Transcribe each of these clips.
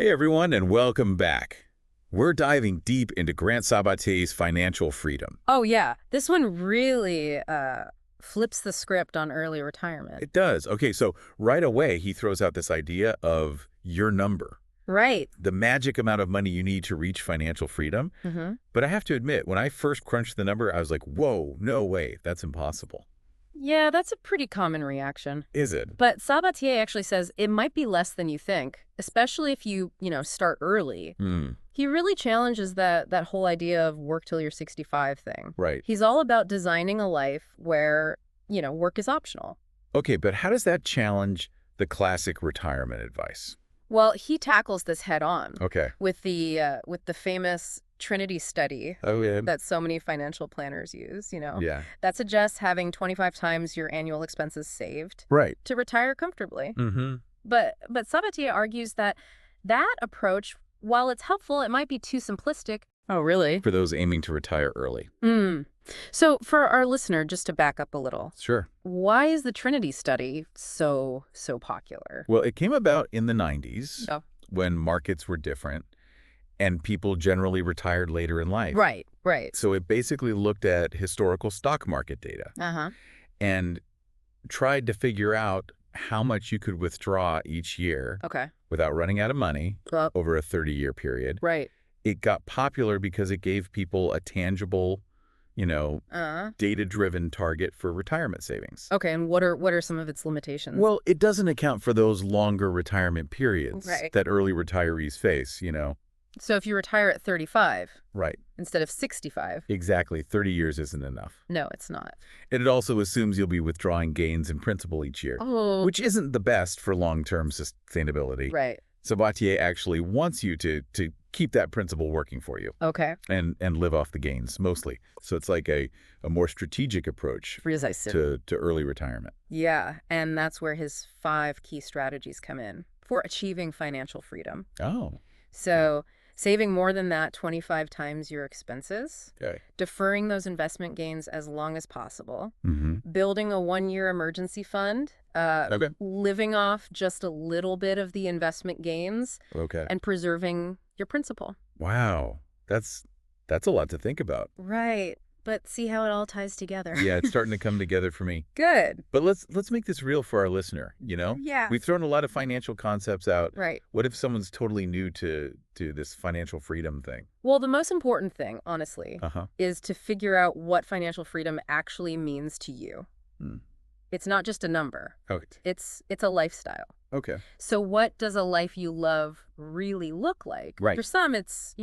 Hey everyone, and welcome back. We're diving deep into Grant Sabatier's financial freedom. Oh, yeah. This one really flips the script on early retirement. It does. Okay, so right away he throws out this idea of your number, Right. the magic amount of money you need to reach financial freedom. Mm-hmm. But I have to admit, when I first crunched the number, I was like, whoa, no way, that's impossible. Yeah, that's a pretty common reaction. Is it? But Sabatier actually says it might be less than you think, especially if you start early. He really challenges that whole idea of work till you're 65 thing. Right. He's all about designing a life where, work is optional. Okay, but how does that challenge the classic retirement advice? Well, he tackles this head on Okay. with the famous Trinity study Oh, yeah. that so many financial planners use, Yeah. that suggests having 25 times your annual expenses saved Right. to retire comfortably. Mm-hmm. But Sabatier argues that approach, while it's helpful, it might be too simplistic. Oh, really? For those aiming to retire early. So for our listener, just to back up a little, Sure. why is the Trinity study so popular? Well, it came about in the 90s Oh. when markets were different and people generally retired later in life. Right. So it basically looked at historical stock market data Uh-huh. and tried to figure out how much you could withdraw each year Okay. without running out of money Well, over a 30-year period. right. It got popular because it gave people a tangible, data-driven target for retirement savings. Okay, and what are some of its limitations? Well, it doesn't account for those longer retirement periods Right. that early retirees face, So if you retire at 35 Right. instead of 65, Exactly. 30 years isn't enough. no, it's not. And it also assumes you'll be withdrawing gains in principal each year, Oh, which isn't the best for long-term sustainability. right. Sabatier actually wants you to keep that principal working for you Okay. and live off the gains mostly. So it's like a more strategic approach Precisely. to early retirement. Yeah, and that's where his 5 key strategies come in for achieving financial freedom. Oh, So saving more than that 25 times your expenses, okay. deferring those investment gains as long as possible, Mm-hmm. building a 1-year emergency fund, Okay. living off just a little bit of the investment gains, Okay. and preserving your principal. Wow. That's a lot to think about. Right. But see how it all ties together. Yeah, it's starting to come together for me. Good. But let's make this real for our listener, Yeah. We've thrown a lot of financial concepts out. Right. What if someone's totally new to this financial freedom thing? Well, the most important thing, honestly, Uh-huh. is to figure out what financial freedom actually means to you. Hmm. It's not just a number. Okay. It's a lifestyle. Okay. So what does a life you love really look like? Right. For some, it's,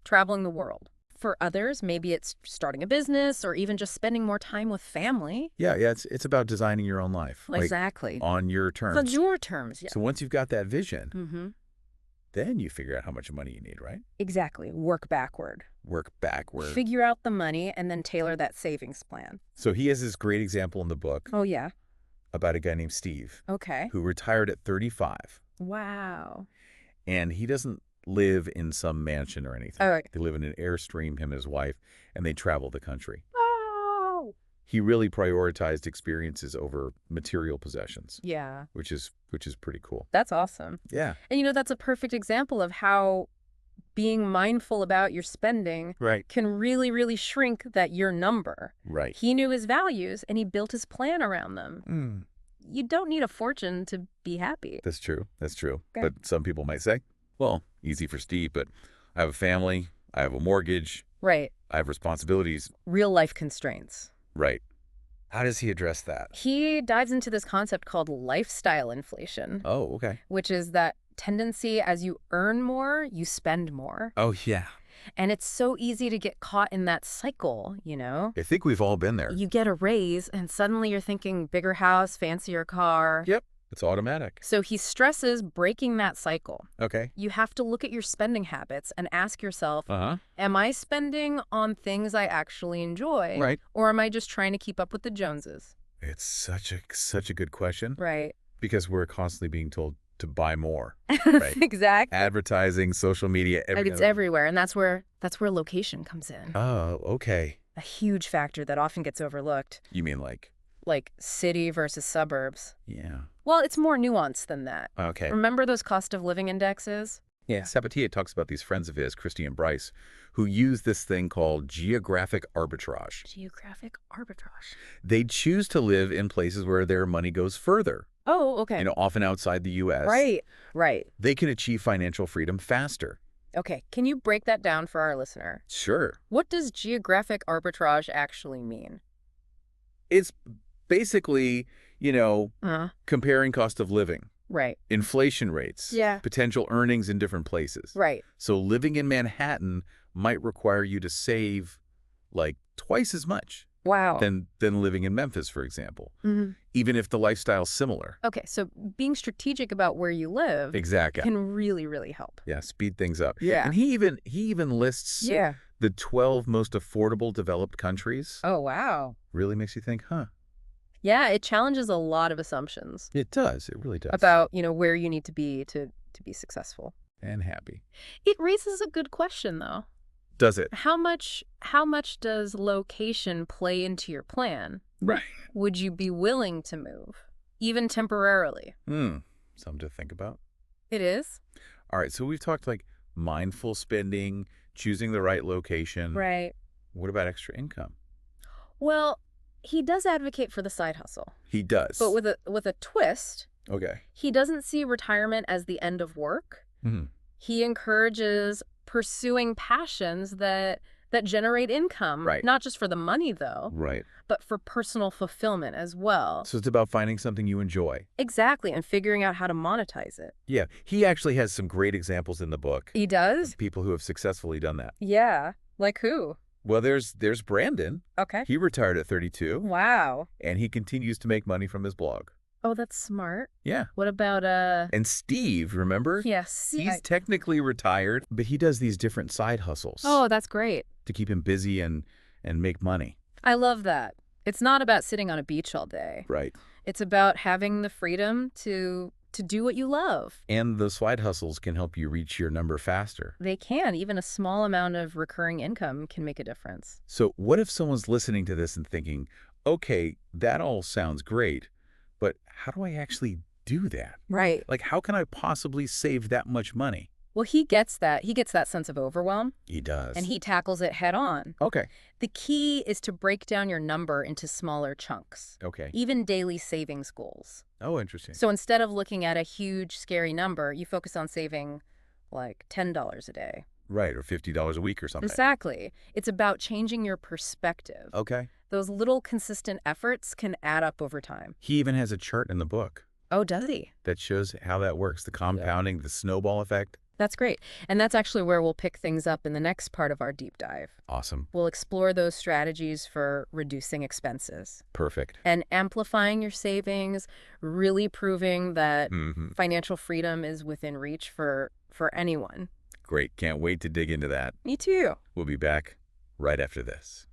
traveling the world. For others, maybe it's starting a business or even just spending more time with family. Yeah, it's about designing your own life. Exactly. On your terms. On your terms, yeah. So once you've got that vision, Mm-hmm. then you figure out how much money you need, right? Exactly. Work backward. Work backward. Figure out the money and then tailor that savings plan. So he has this great example in the book Oh, yeah. about a guy named Steve Okay. who retired at 35. Wow. And he doesn't live in some mansion or anything. All right. They live in an Airstream, him and his wife, and they travel the country. Oh. He really prioritized experiences over material possessions, Yeah. which is pretty cool. That's awesome. Yeah. And that's a perfect example of how being mindful about your spending Right. can really, really shrink that your number. Right. He knew his values and he built his plan around them. You don't need a fortune to be happy. That's true. Okay. But some people might say, well, easy for Steve, but I have a family, I have a mortgage, Right. I have responsibilities. Real life constraints. Right. How does he address that? He dives into this concept called lifestyle inflation, Oh, okay. which is that tendency as you earn more, you spend more. Oh, yeah. And it's so easy to get caught in that cycle, I think we've all been there. You get a raise and suddenly you're thinking bigger house, fancier car. Yep. It's automatic. So he stresses breaking that cycle. Okay. You have to look at your spending habits and ask yourself, Uh-huh. am I spending on things I actually enjoy? Right. Or am I just trying to keep up with the Joneses? It's such a good question Right. because we're constantly being told to buy more. Right. Exactly. Advertising, social media, It's everywhere. And that's where location comes in. Oh, okay. A huge factor that often gets overlooked. You mean like city versus suburbs. Yeah. Well, it's more nuanced than that. Okay. Remember those cost of living indexes? Yeah. Sabatier talks about these friends of his, Christy and Bryce, who use this thing called geographic arbitrage. Geographic arbitrage. They choose to live in places where their money goes further, Oh, okay. often outside the U.S. Right, right. They can achieve financial freedom faster. Okay, can you break that down for our listener? Sure. What does geographic arbitrage actually mean? It's basically, comparing cost of living, Right. inflation rates, Yeah. potential earnings in different places. Right. So living in Manhattan might require you to save like twice as much Wow. than living in Memphis, for example, Mm-hmm. even if the lifestyle's similar. Okay, so being strategic about where you live Exactly. can really, really help. Yeah, speed things up. Yeah. And he even lists Yeah. the 12 most affordable developed countries. Oh, wow. Really makes you think, huh? Yeah, it challenges a lot of assumptions It does. It really does. about, where you need to be to be successful. And happy. It raises a good question, though. Does it? How much does location play into your plan? Right. Would you be willing to move, even temporarily? Something to think about. It is. All right, so we've talked like mindful spending, choosing the right location. Right. What about extra income? Well, he does advocate for the side hustle, He does. but with a twist. Okay. He doesn't see retirement as the end of work. Mm-hmm. He encourages pursuing passions that generate income. Right. Not just for the money, though, Right. but for personal fulfillment as well. So it's about finding something you enjoy. Exactly, and figuring out how to monetize it. Yeah. He actually has some great examples in the book. He does? People who have successfully done that. Yeah. Like who? Well, there's Brandon. Okay. He retired at 32, Wow. and he continues to make money from his blog. Oh, that's smart. Yeah. What about, And Steve, remember? Yes. He's technically retired, but he does these different side hustles Oh, that's great. to keep him busy and make money. I love that. It's not about sitting on a beach all day. Right. It's about having the freedom to do what you love. And those side hustles can help you reach your number faster. They can. Even a small amount of recurring income can make a difference. So what if someone's listening to this and thinking, okay, that all sounds great, but how do I actually do that? Right. Like, how can I possibly save that much money? Well, he gets that. He gets that sense of overwhelm, He does. and he tackles it head on. Okay. The key is to break down your number into smaller chunks, Okay. even daily savings goals. Oh, interesting. So instead of looking at a huge, scary number, you focus on saving like $10 a day. Right, or $50 a week or something. Exactly. It's about changing your perspective. Okay. Those little consistent efforts can add up over time. He even has a chart in the book Oh, does he? that shows how that works, the compounding, the snowball effect. That's great. And that's actually where we'll pick things up in the next part of our deep dive. Awesome. We'll explore those strategies for reducing expenses Perfect. and amplifying your savings, really proving that Mm-hmm. financial freedom is within reach for anyone. Great. Can't wait to dig into that. Me too. We'll be back right after this.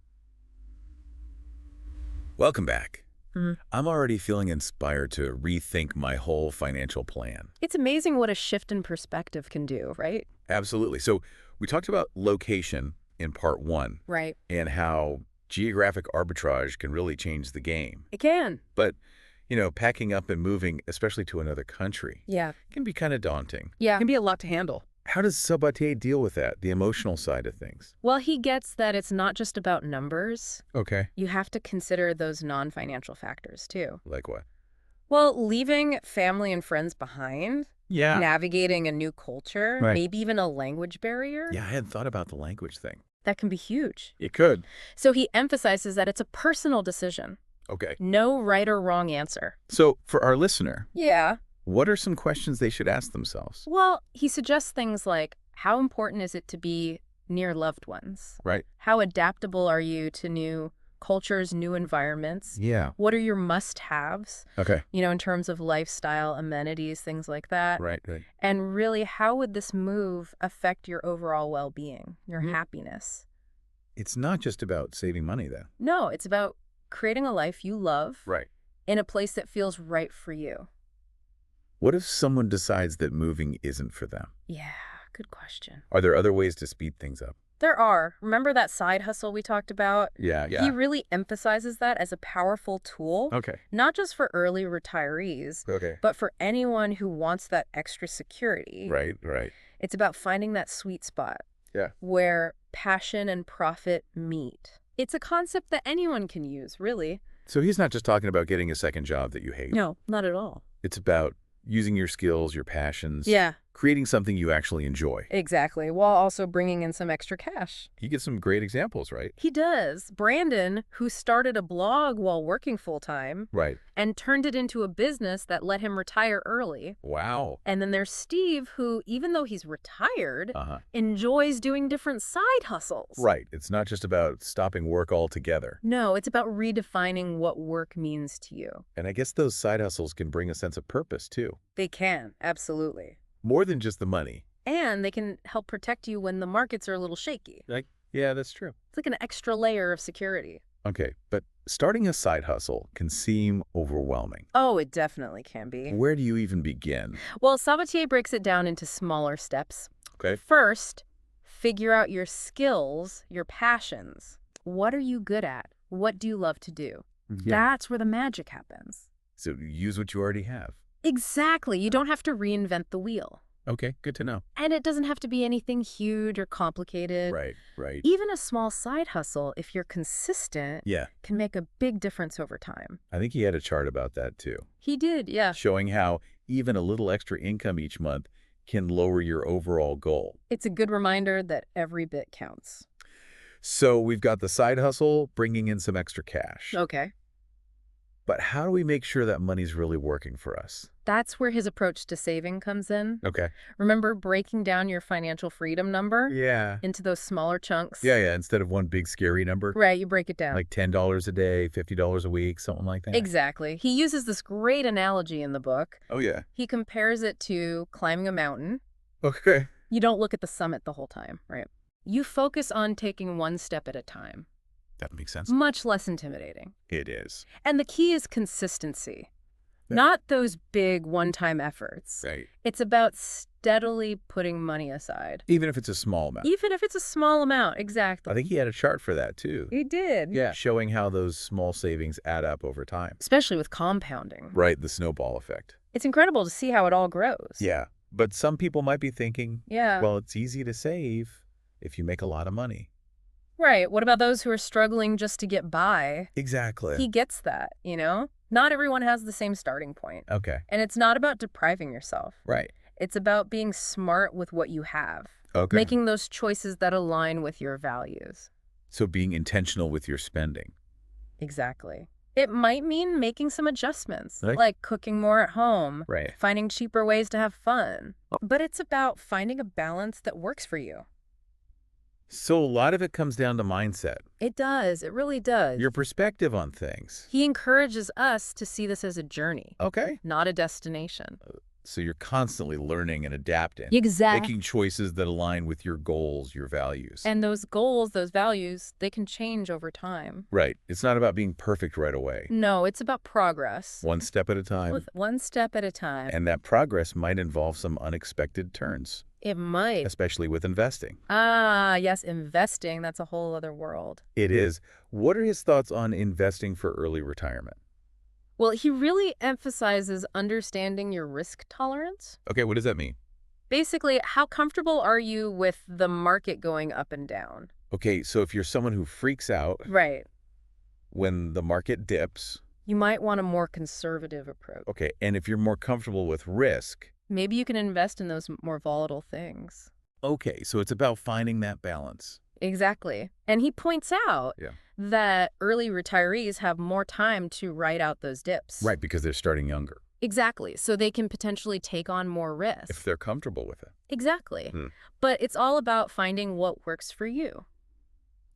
Welcome back. Mhm. I'm already feeling inspired to rethink my whole financial plan. It's amazing what a shift in perspective can do, right? Absolutely. So we talked about location in part 1 Right. and how geographic arbitrage can really change the game. It can. But, packing up and moving, especially to another country, Yeah. can be kind of daunting. Yeah. It can be a lot to handle. How does Sabatier deal with that, the emotional side of things? Well, he gets that it's not just about numbers. Okay. You have to consider those non-financial factors, too. Like what? Well, leaving family and friends behind, Yeah. navigating a new culture, Right. maybe even a language barrier, Yeah, I hadn't thought about the language thing. that can be huge. It could. So he emphasizes that it's a personal decision. Okay. No right or wrong answer. So for our listener, Yeah. what are some questions they should ask themselves? Well, he suggests things like, how important is it to be near loved ones? Right. How adaptable are you to new cultures, new environments? Yeah. What are your must-haves, Okay. in terms of lifestyle, amenities, things like that? Right, right. And really, how would this move affect your overall well-being, your Mhm. happiness? It's not just about saving money, though. No, it's about creating a life you love Right. in a place that feels right for you. What if someone decides that moving isn't for them? Yeah, good question. Are there other ways to speed things up? There are. Remember that side hustle we talked about? Yeah, He yeah. really emphasizes that as a powerful tool, Okay. not just for early retirees, Okay. but for anyone who wants that extra security. Right, right. It's about finding that sweet spot Yeah. where passion and profit meet. It's a concept that anyone can use, really. So he's not just talking about getting a second job that you hate. No, not at all. It's about using your skills, your passions, Yeah, creating something you actually enjoy. exactly, while also bringing in some extra cash. He gets some great examples, right? He does. Brandon, who started a blog while working full-time Right. and turned it into a business that let him retire early. Wow. And then there's Steve, who, even though he's retired, Uh-huh. enjoys doing different side hustles. Right. It's not just about stopping work altogether. No, it's about redefining what work means to you. And I guess those side hustles can bring a sense of purpose, too. They can, absolutely. More than just the money. And they can help protect you when the markets are a little shaky. Yeah, that's true. It's like an extra layer of security. Okay, but starting a side hustle can seem overwhelming. Oh, it definitely can be. Where do you even begin? Well, Sabatier breaks it down into smaller steps. Okay. First, figure out your skills, your passions. What are you good at? What do you love to do? Yeah. That's where the magic happens. So use what you already have. Exactly. You don't have to reinvent the wheel. Okay, good to know. And it doesn't have to be anything huge or complicated. Right, right. Even a small side hustle, if you're consistent, Yeah, can make a big difference over time. I think he had a chart about that too, He did, yeah. showing how even a little extra income each month can lower your overall goal. It's a good reminder that every bit counts. So we've got the side hustle bringing in some extra cash. Okay. But how do we make sure that money's really working for us? That's where his approach to saving comes in. Okay. Remember breaking down your financial freedom number Yeah. into those smaller chunks? Yeah, instead of one big scary number. Right, you break it down. Like $10 a day, $50 a week, something like that. Exactly. He uses this great analogy in the book. Oh, yeah. He compares it to climbing a mountain. Okay. You don't look at the summit the whole time, right? You focus on taking one step at a time. That makes sense. Much less intimidating. It is. And the key is consistency, Yeah. not those big one-time efforts. Right. It's about steadily putting money aside. Even if it's a small amount. Even if it's a small amount, exactly. I think he had a chart for that, too. He did. Yeah. Showing how those small savings add up over time. Especially with compounding. Right, the snowball effect. It's incredible to see how it all grows. Yeah. But some people might be thinking, Yeah. well, it's easy to save if you make a lot of money. Right. What about those who are struggling just to get by? Exactly. He gets that, you know? Not everyone has the same starting point. Okay. And it's not about depriving yourself. Right. It's about being smart with what you have. Okay. Making those choices that align with your values. So being intentional with your spending. Exactly. It might mean making some adjustments, Like- like cooking more at home, Right. finding cheaper ways to have fun. But it's about finding a balance that works for you. So a lot of it comes down to mindset, It does. It really does. your perspective on things. He encourages us to see this as a journey, Okay. not a destination. So you're constantly learning and adapting. Exactly. Making choices that align with your goals, your values. And those goals, those values, they can change over time. Right. It's not about being perfect right away. No, it's about progress. One step at a time. With one step at a time. And that progress might involve some unexpected turns, It might. especially with investing. Ah, yes, investing. That's a whole other world. It is. What are his thoughts on investing for early retirement? Well, he really emphasizes understanding your risk tolerance. Okay, what does that mean? Basically, how comfortable are you with the market going up and down? Okay, so if you're someone who freaks out Right. when the market dips, You might want a more conservative approach. okay, and if you're more comfortable with risk, Maybe you can invest in those more volatile things. okay, so it's about finding that balance. Exactly. And he points out Yeah. that early retirees have more time to ride out those dips. Right, because they're starting younger, Exactly. So they can potentially take on more risk. if they're comfortable with it. Exactly. Hmm. But it's all about finding what works for you.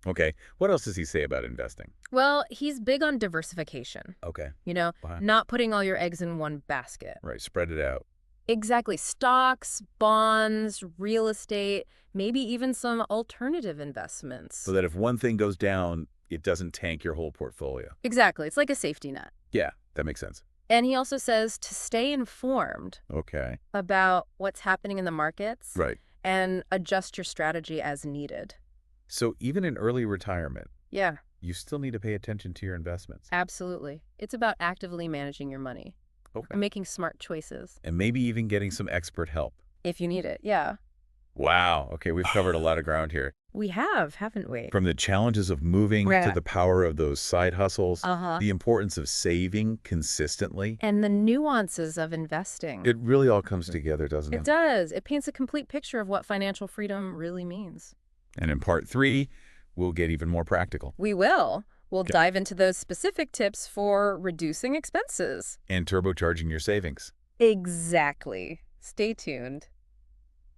Okay, what else does he say about investing? Well, he's big on diversification. Okay, Wow. Not putting all your eggs in one basket. right, spread it out. Exactly. Stocks, bonds, real estate, maybe even some alternative investments. So that if one thing goes down, it doesn't tank your whole portfolio. Exactly. It's like a safety net. Yeah, that makes sense. And he also says to stay informed Okay, about what's happening in the markets right. and adjust your strategy as needed. So even in early retirement, Yeah, you still need to pay attention to your investments. absolutely. It's about actively managing your money Okay. and making smart choices And maybe even getting some expert help. if you need it. Yeah. Wow. Okay, we've covered a lot of ground here. We have, haven't we? From the challenges of moving to Yeah. the power of those side hustles, Uh-huh. the importance of saving consistently. And the nuances of investing. It really all comes together, doesn't It it? does. It paints a complete picture of what financial freedom really means. And in part 3, we'll get even more practical. We will. We'll Okay. dive into those specific tips for reducing expenses. And turbocharging your savings. Exactly. Stay tuned.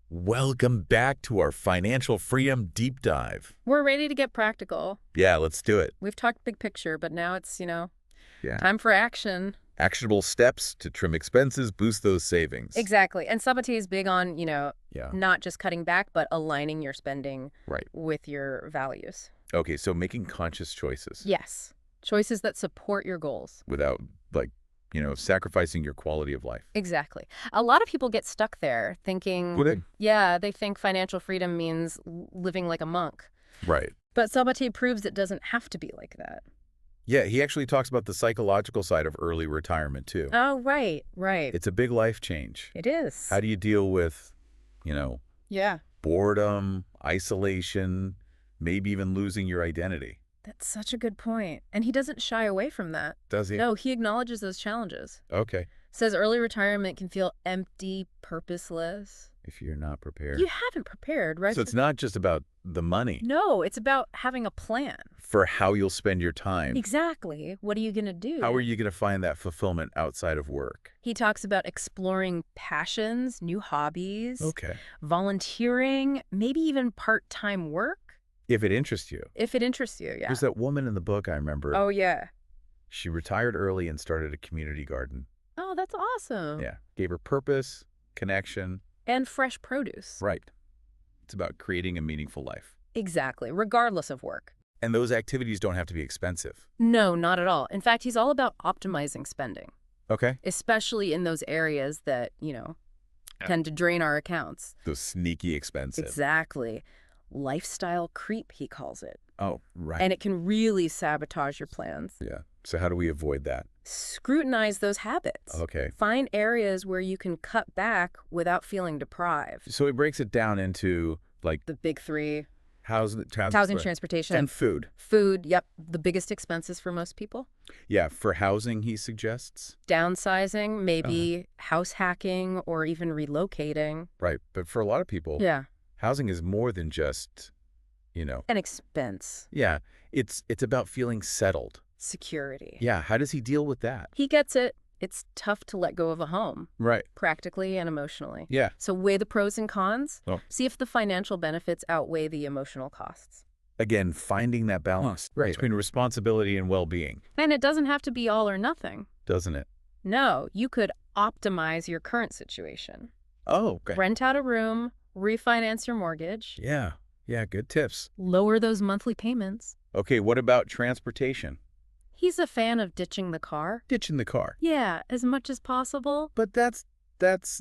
Welcome back to our Financial Freedom Deep Dive. We're ready to get practical. Yeah, let's do it. We've talked big picture, but now it's, Yeah. time for action. Actionable steps to trim expenses, boost those savings. Exactly. And Sabatier is big on, Yeah. not just cutting back, but aligning your spending Right. with your values. Okay, so making conscious choices. Yes. Choices that support your goals. Without, sacrificing your quality of life. Exactly. A lot of people get stuck there thinking, Would it? yeah, they think financial freedom means living like a monk. Right. But Sabatier proves it doesn't have to be like that. Yeah, he actually talks about the psychological side of early retirement, too. Oh, right, right. It's a big life change. It is. How do you deal with, Yeah. boredom, isolation, maybe even losing your identity? That's such a good point. And he doesn't shy away from that. Does he? No, he acknowledges those challenges. Okay. Says early retirement can feel empty, purposeless. If you're not prepared. You haven't prepared, right? So it's not just about the money. No, it's about having a plan. For how you'll spend your time. Exactly. What are you going to do? How are you going to find that fulfillment outside of work? He talks about exploring passions, new hobbies, Okay. volunteering, maybe even part-time work. If it interests you. If it interests you, yeah. There's that woman in the book I remember. Oh, yeah. She retired early and started a community garden. Oh, that's awesome. Yeah. Gave her purpose, connection. And fresh produce. Right. It's about creating a meaningful life. Exactly, regardless of work. And those activities don't have to be expensive. No, not at all. In fact, he's all about optimizing spending, Okay. especially in those areas that, tend to drain our accounts. Those sneaky expensive. Exactly. Lifestyle creep, he calls it. Oh, right. And it can really sabotage your plans. Yeah. So how do we avoid that? Scrutinize those habits. Okay. Find areas where you can cut back without feeling deprived. So he breaks it down into The big three: housing, housing, transportation, and food. food. Yep, the biggest expenses for most people. Yeah. For housing, he suggests. Downsizing, maybe house hacking, or even relocating. Right. But for a lot of people, Yeah, housing is more than just, an expense. Yeah. It's about feeling settled. Security. Yeah. How does he deal with that? He gets it. It's tough to let go of a home, Right. practically and emotionally. Yeah. So weigh the pros and cons. Oh. See if the financial benefits outweigh the emotional costs. Again, finding that balance between responsibility and well-being, And it doesn't have to be all or nothing. doesn't it? No, you could optimize your current situation. Oh, okay. Rent out a room, refinance your mortgage, Yeah. Yeah. Good tips. lower those monthly payments. Okay. What about transportation? He's a fan of ditching the car. Ditching the car. Yeah, as much as possible. But that's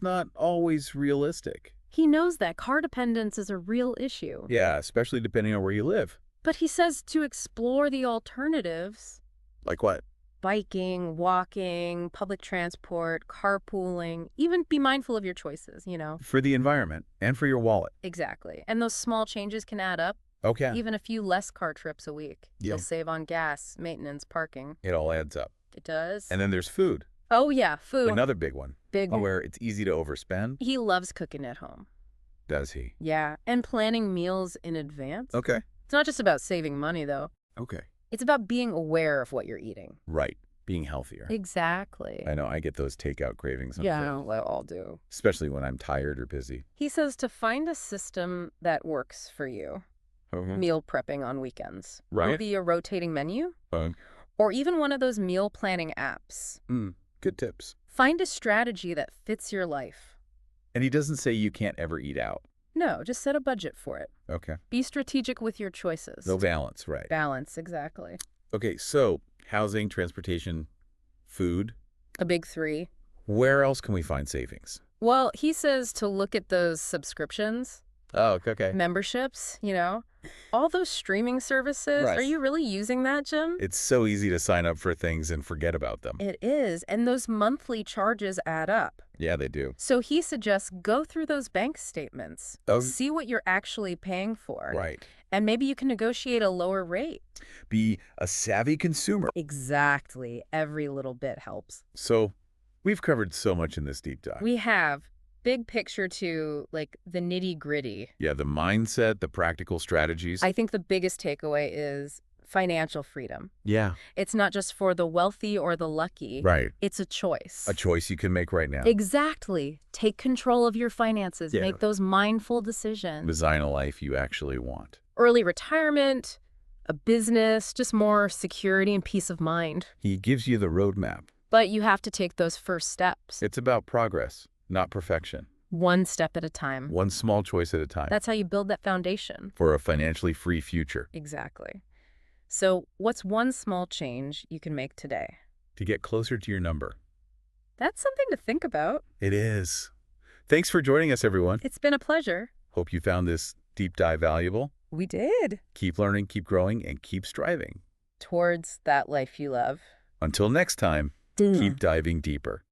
not always realistic. He knows that car dependence is a real issue. Yeah, especially depending on where you live. But he says to explore the alternatives: Like what? biking, walking, public transport, carpooling. Even be mindful of your choices, For the environment and for your wallet. Exactly. And those small changes can add up. Okay. Even a few less car trips a week. Yep. You'll save on gas, maintenance, parking. It all adds up. It does. And then there's food. Oh, yeah, food. Another big one. Big one. Where it's easy to overspend. He loves cooking at home. Does he? Yeah, and planning meals in advance. Okay. It's not just about saving money, though. Okay. It's about being aware of what you're eating. Right. Being healthier. Exactly. I know. I get those takeout cravings. Yeah, we all do. Especially when I'm tired or busy. He says to find a system that works for you. Meal prepping on weekends. Right. Maybe a rotating menu. Fun. Or even one of those meal planning apps. Good tips. Find a strategy that fits your life. And he doesn't say you can't ever eat out. No, just set a budget for it. Okay. Be strategic with your choices. No balance, right. Balance, exactly. Okay, so housing, transportation, food. A big three. Where else can we find savings? Well, he says to look at those subscriptions. Oh, okay. memberships, all those streaming services. Right. Are you really using that, Jim? It's so easy to sign up for things and forget about them. It is, and those monthly charges add up. Yeah, they do. So he suggests go through those bank statements, Oh, see what you're actually paying for, right. and maybe you can negotiate a lower rate. Be a savvy consumer. Exactly. Every little bit helps. So, we've covered so much in this deep dive. We have big picture to, like, the nitty-gritty. Yeah, the mindset, the practical strategies. I think the biggest takeaway is financial freedom. Yeah. It's not just for the wealthy or the lucky. Right. It's a choice. A choice you can make right now. Exactly. Take control of your finances. Yeah. Make those mindful decisions. Design a life you actually want. Early retirement, a business, just more security and peace of mind. He gives you the roadmap. But you have to take those first steps. It's about progress, not perfection. One step at a time. One small choice at a time. That's how you build that foundation. For a financially free future. Exactly. So what's one small change you can make today? To get closer to your number. That's something to think about. It is. Thanks for joining us, everyone. It's been a pleasure. Hope you found this deep dive valuable. We did. Keep learning, keep growing, and keep striving. Towards that life you love. Until next time, keep diving deeper.